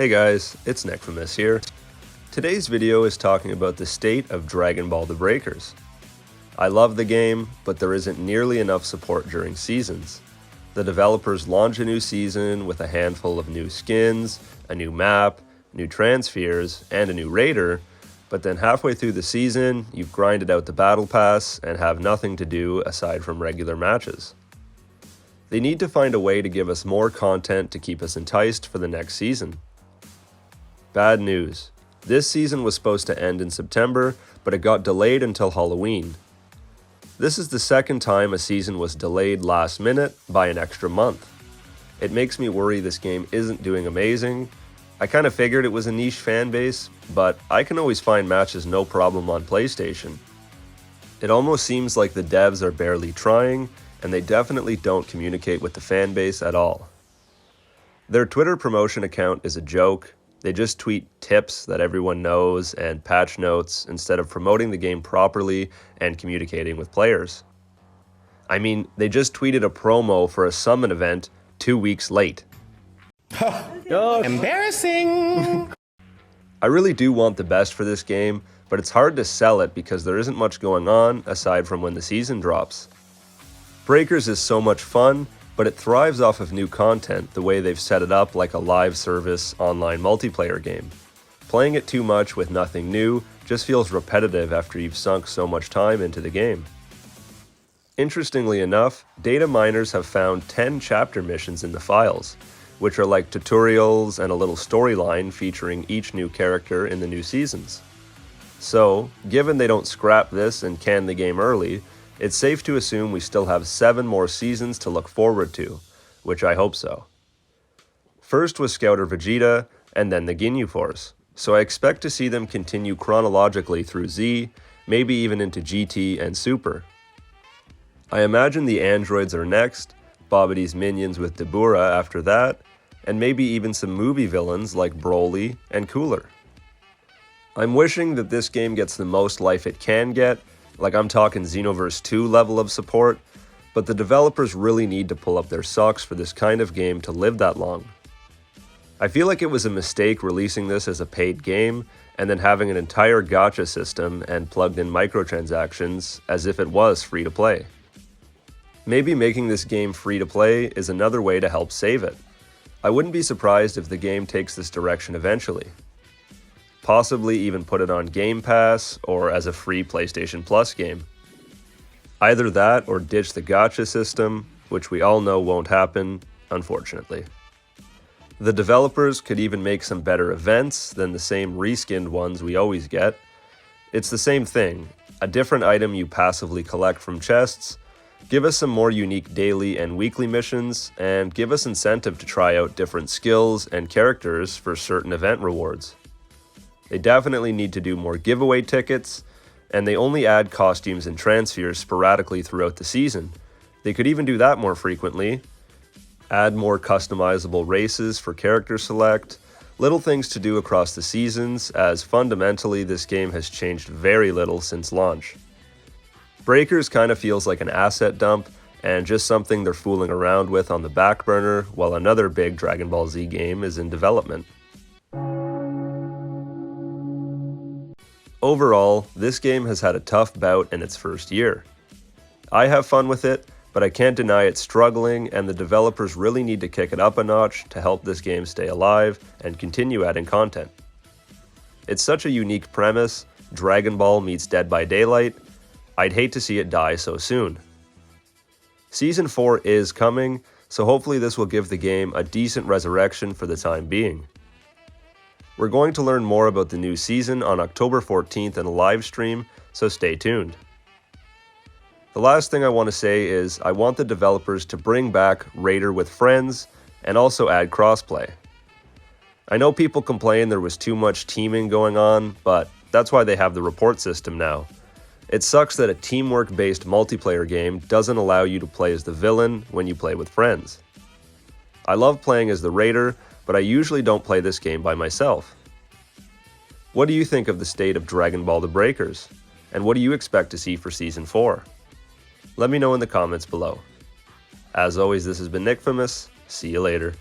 Hey guys, it's Nickfamous here. Today's video is talking about the state of Dragon Ball The Breakers. I love the game, but there isn't nearly enough support during seasons. The developers launch a new season with a handful of new skins, a new map, new transfers, and a new raider, but then halfway through the season, you've grinded out the battle pass and have nothing to do aside from regular matches. They need to find a way to give us more content to keep us enticed for the next season. Bad news. This season was supposed to end in September, but it got delayed until Halloween. This is the second time a season was delayed last minute by an extra month. It makes me worry this game isn't doing amazing. I kind of figured it was a niche fan base, but I can always find matches no problem on PlayStation. It almost seems like the devs are barely trying, and they definitely don't communicate with the fan base at all. Their Twitter promotion account is a joke. They just tweet tips that everyone knows and patch notes instead of promoting the game properly and communicating with players. I mean, they just tweeted a promo for a summon event 2 weeks late. Oh, embarrassing! I really do want the best for this game, but it's hard to sell it because there isn't much going on aside from when the season drops. Breakers is so much fun, but it thrives off of new content the way they've set it up like a live service online multiplayer game. Playing it too much with nothing new just feels repetitive after you've sunk so much time into the game. Interestingly enough, data miners have found 10 chapter missions in the files, which are like tutorials and a little storyline featuring each new character in the new seasons. So, given they don't scrap this and can the game early, it's safe to assume we still have 7 more seasons to look forward to, which I hope so. First was Scouter Vegeta, and then the Ginyu Force, so I expect to see them continue chronologically through Z, maybe even into GT and Super. I imagine the androids are next, Babbidi's minions with Dabura after that, and maybe even some movie villains like Broly and Cooler. I'm wishing that this game gets the most life it can get, like I'm talking Xenoverse 2 level of support, but the developers really need to pull up their socks for this kind of game to live that long. I feel like it was a mistake releasing this as a paid game and then having an entire gacha system and plugged-in microtransactions as if it was free to play. Maybe making this game free to play is another way to help save it. I wouldn't be surprised if the game takes this direction eventually. Possibly even put it on Game Pass or as a free PlayStation Plus game. Either that or ditch the gacha system, which we all know won't happen, unfortunately. The developers could even make some better events than the same reskinned ones we always get. It's the same thing, a different item you passively collect from chests. Give us some more unique daily and weekly missions, and give us incentive to try out different skills and characters for certain event rewards. They definitely need to do more giveaway tickets, and they only add costumes and transfers sporadically throughout the season. They could even do that more frequently. Add more customizable races for character select, little things to do across the seasons, as fundamentally this game has changed very little since launch. Breakers kind of feels like an asset dump and just something they're fooling around with on the back burner while another big Dragon Ball Z game is in development. Overall, this game has had a tough bout in its first year. I have fun with it, but I can't deny it's struggling, and the developers really need to kick it up a notch to help this game stay alive and continue adding content. It's such a unique premise, Dragon Ball meets Dead by Daylight. I'd hate to see it die so soon. Season 4 is coming, so hopefully this will give the game a decent resurrection for the time being. We're going to learn more about the new season on October 14th in a live stream, so stay tuned. The last thing I want to say is I want the developers to bring back Raider with Friends and also add crossplay. I know people complain there was too much teaming going on, but that's why they have the report system now. It sucks that a teamwork-based multiplayer game doesn't allow you to play as the villain when you play with friends. I love playing as the Raider, but I usually don't play this game by myself. What do you think of the state of Dragon Ball The Breakers? And what do you expect to see for Season 4? Let me know in the comments below. As always, this has been Nickfamous. See you later.